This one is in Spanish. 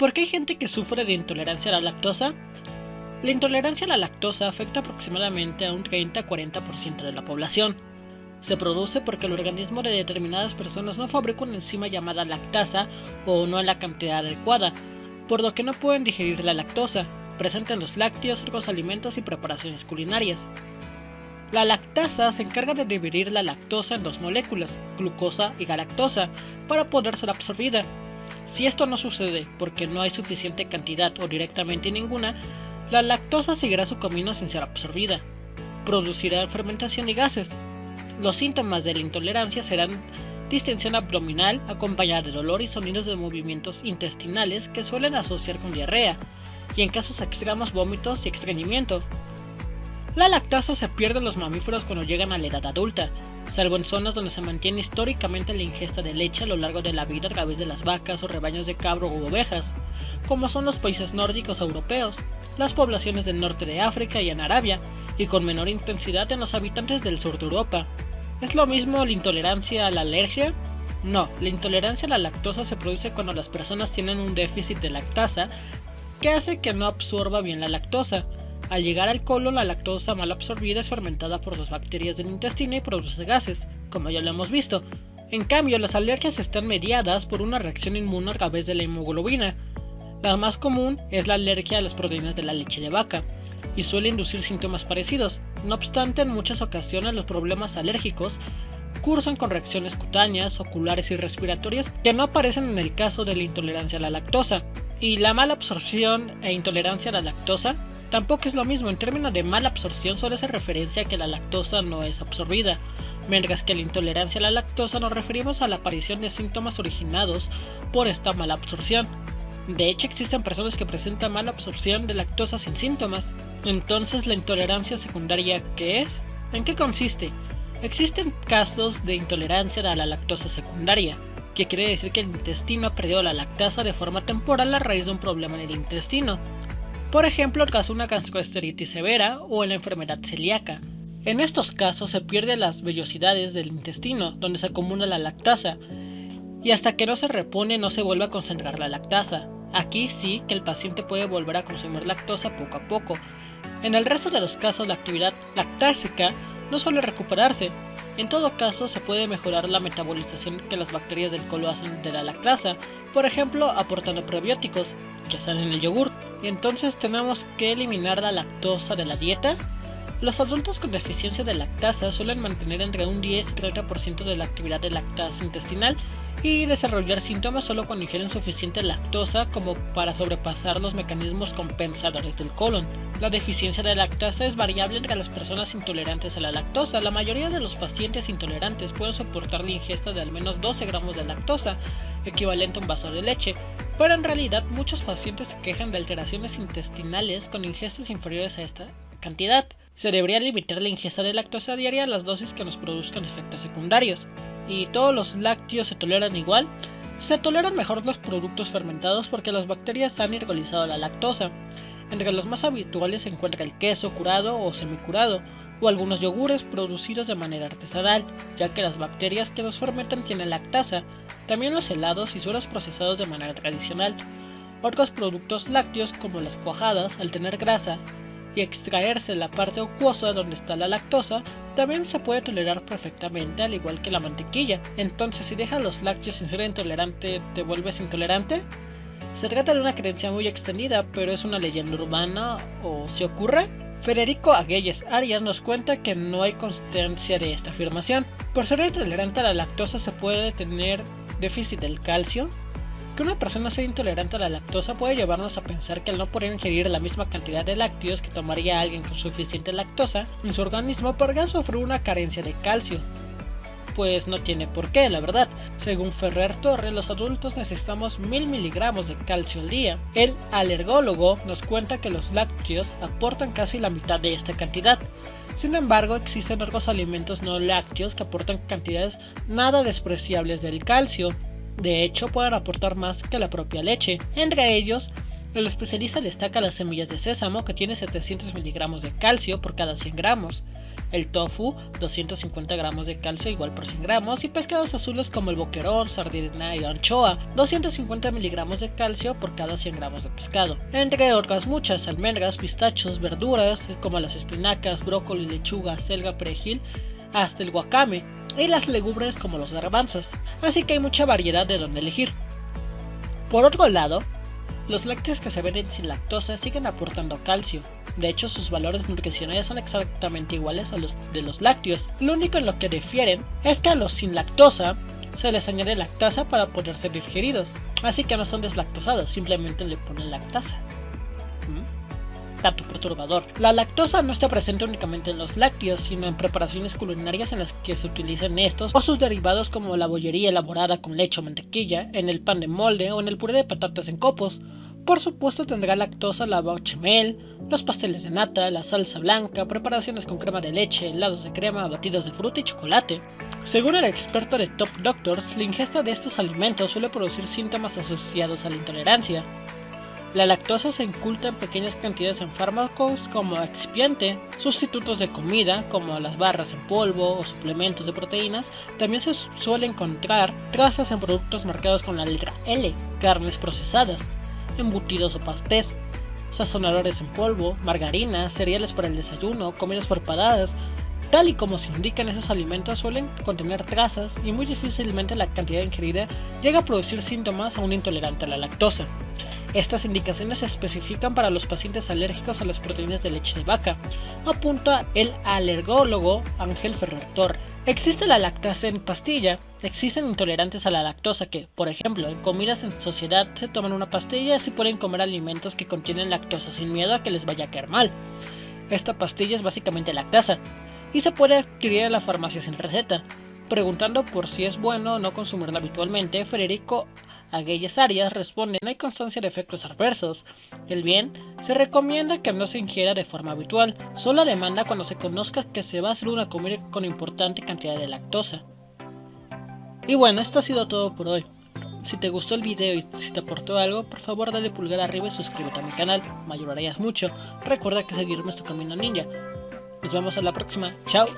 ¿Por qué hay gente que sufre de intolerancia a la lactosa? La intolerancia a la lactosa afecta aproximadamente a un 30-40% de la población. Se produce porque el organismo de determinadas personas no fabrica una enzima llamada lactasa o no en la cantidad adecuada, por lo que no pueden digerir la lactosa, presente en los lácteos, otros alimentos y preparaciones culinarias. La lactasa se encarga de dividir la lactosa en dos moléculas, glucosa y galactosa, para poder ser absorbida. Si esto no sucede porque no hay suficiente cantidad o directamente ninguna, la lactosa seguirá su camino sin ser absorbida. Producirá fermentación y gases. Los síntomas de la intolerancia serán distensión abdominal acompañada de dolor y sonidos de movimientos intestinales que suelen asociar con diarrea, y en casos extremos vómitos y estreñimiento. La lactasa se pierde en los mamíferos cuando llegan a la edad adulta, salvo en zonas donde se mantiene históricamente la ingesta de leche a lo largo de la vida a través de las vacas o rebaños de cabro u ovejas, como son los países nórdicos europeos, las poblaciones del norte de África y en Arabia, y con menor intensidad en los habitantes del sur de Europa. ¿Es lo mismo la intolerancia a la alergia? No, la intolerancia a la lactosa se produce cuando las personas tienen un déficit de lactasa que hace que no absorba bien la lactosa. Al llegar al colon, la lactosa mal absorbida es fermentada por las bacterias del intestino y produce gases, como ya lo hemos visto. En cambio, las alergias están mediadas por una reacción inmune a través de la hemoglobina. La más común es la alergia a las proteínas de la leche de vaca, y suele inducir síntomas parecidos. No obstante, en muchas ocasiones los problemas alérgicos cursan con reacciones cutáneas, oculares y respiratorias que no aparecen en el caso de la intolerancia a la lactosa. Y la mala absorción e intolerancia a la lactosa tampoco es lo mismo. En términos de mala absorción solo hace referencia a que la lactosa no es absorbida, mientras que la intolerancia a la lactosa nos referimos a la aparición de síntomas originados por esta mala absorción. De hecho, existen personas que presentan mala absorción de lactosa sin síntomas. Entonces, ¿la intolerancia secundaria qué es? ¿En qué consiste? Existen casos de intolerancia a la lactosa secundaria, que quiere decir que el intestino ha perdido la lactasa de forma temporal a raíz de un problema en el intestino. Por ejemplo, el caso de una gastroenteritis severa o en la enfermedad celíaca. En estos casos se pierden las vellosidades del intestino, donde se acumula la lactasa, y hasta que no se repone no se vuelve a concentrar la lactasa. Aquí sí que el paciente puede volver a consumir lactosa poco a poco. En el resto de los casos la actividad lactásica no suele recuperarse. En todo caso se puede mejorar la metabolización que las bacterias del colon hacen de la lactasa, por ejemplo aportando prebióticos que están en el yogur. Y entonces tenemos que eliminar la lactosa de la dieta. Los adultos con deficiencia de lactasa suelen mantener entre un 10 y 30% de la actividad de lactasa intestinal y desarrollar síntomas solo cuando ingieren suficiente lactosa como para sobrepasar los mecanismos compensadores del colon. La deficiencia de lactasa es variable entre las personas intolerantes a la lactosa. La mayoría de los pacientes intolerantes pueden soportar la ingesta de al menos 12 gramos de lactosa, equivalente a un vaso de leche, pero en realidad muchos pacientes se quejan de alteraciones intestinales con ingestas inferiores a esta cantidad. Se debería limitar la ingesta de lactosa diaria a las dosis que nos produzcan efectos secundarios. ¿Y todos los lácteos se toleran igual? Se toleran mejor los productos fermentados porque las bacterias han hidrolizado la lactosa. Entre los más habituales se encuentra el queso curado o semicurado, o algunos yogures producidos de manera artesanal, ya que las bacterias que los fermentan tienen lactasa. También los helados y sueros procesados de manera tradicional. Otros productos lácteos como las cuajadas, al tener grasa y extraerse la parte acuosa donde está la lactosa, también se puede tolerar perfectamente, al igual que la mantequilla. Entonces, si dejas los lácteos sin ser intolerante, ¿te vuelves intolerante? Se trata de una creencia muy extendida, pero ¿es una leyenda urbana o si ocurre? Federico Aguelles Arias nos cuenta que no hay constancia de esta afirmación. Por ser intolerante a la lactosa se puede tener déficit del calcio. Que una persona sea intolerante a la lactosa puede llevarnos a pensar que al no poder ingerir la misma cantidad de lácteos que tomaría alguien con suficiente lactosa en su organismo podría sufrir una carencia de calcio. Pues no tiene por qué, la verdad. Según Ferrer Torres, los adultos necesitamos 1000 miligramos de calcio al día. El alergólogo nos cuenta que los lácteos aportan casi la mitad de esta cantidad. Sin embargo, existen otros alimentos no lácteos que aportan cantidades nada despreciables del calcio. De hecho, pueden aportar más que la propia leche. Entre ellos, el especialista destaca las semillas de sésamo, que tiene 700 miligramos de calcio por cada 100 gramos. el tofu 250 gramos de calcio igual por 100 gramos y pescados azules como el boquerón, sardina y anchoa 250 miligramos de calcio por cada 100 gramos de pescado, entre otras muchas: almendras, pistachos, verduras como las espinacas, brócoli, lechuga, selga, perejil, hasta el wakame, y las legumbres como los garbanzos, así que hay mucha variedad de donde elegir. Por otro lado, los lácteos que se venden sin lactosa siguen aportando calcio. De hecho, sus valores nutricionales son exactamente iguales a los de los lácteos. Lo único en lo que difieren es que a los sin lactosa se les añade lactasa para poder ser digeridos, así que no son deslactosados, simplemente le ponen lactasa. Dato perturbador: la lactosa no está presente únicamente en los lácteos, sino en preparaciones culinarias en las que se utilizan estos o sus derivados, como la bollería elaborada con leche o mantequilla, en el pan de molde o en el puré de patatas en copos. Por supuesto tendrá lactosa la bechamel, los pasteles de nata, la salsa blanca, preparaciones con crema de leche, helados de crema, batidos de fruta y chocolate. Según el experto de Top Doctors, la ingesta de estos alimentos suele producir síntomas asociados a la intolerancia. La lactosa se inculta en pequeñas cantidades en fármacos como excipiente, sustitutos de comida como las barras en polvo o suplementos de proteínas. También se suele encontrar trazas en productos marcados con la letra L, carnes procesadas, embutidos o pastés, sazonadores en polvo, margarinas, cereales para el desayuno, comidas preparadas. Tal y como se indican, esos alimentos suelen contener trazas y muy difícilmente la cantidad ingerida llega a producir síntomas a un intolerante a la lactosa. Estas indicaciones se especifican para los pacientes alérgicos a las proteínas de leche de vaca, apunta el alergólogo Ángel Ferrer Torre. Existe la lactasa en pastilla. Existen intolerantes a la lactosa que, por ejemplo, en comidas en sociedad se toman una pastilla y así pueden comer alimentos que contienen lactosa sin miedo a que les vaya a caer mal. Esta pastilla es básicamente lactasa y se puede adquirir en la farmacia sin receta. Preguntando por si es bueno o no consumirla habitualmente, Federico Aguelles Arias responde: no hay constancia de efectos adversos. El bien, se recomienda que no se ingiera de forma habitual, solo a demanda cuando se conozca que se va a hacer una comida con importante cantidad de lactosa. Y bueno, esto ha sido todo por hoy. Si te gustó el video y si te aportó algo, por favor dale pulgar arriba y suscríbete a mi canal, me ayudarías mucho. Recuerda que seguirme es tu camino ninja. Nos vemos en la próxima, chao.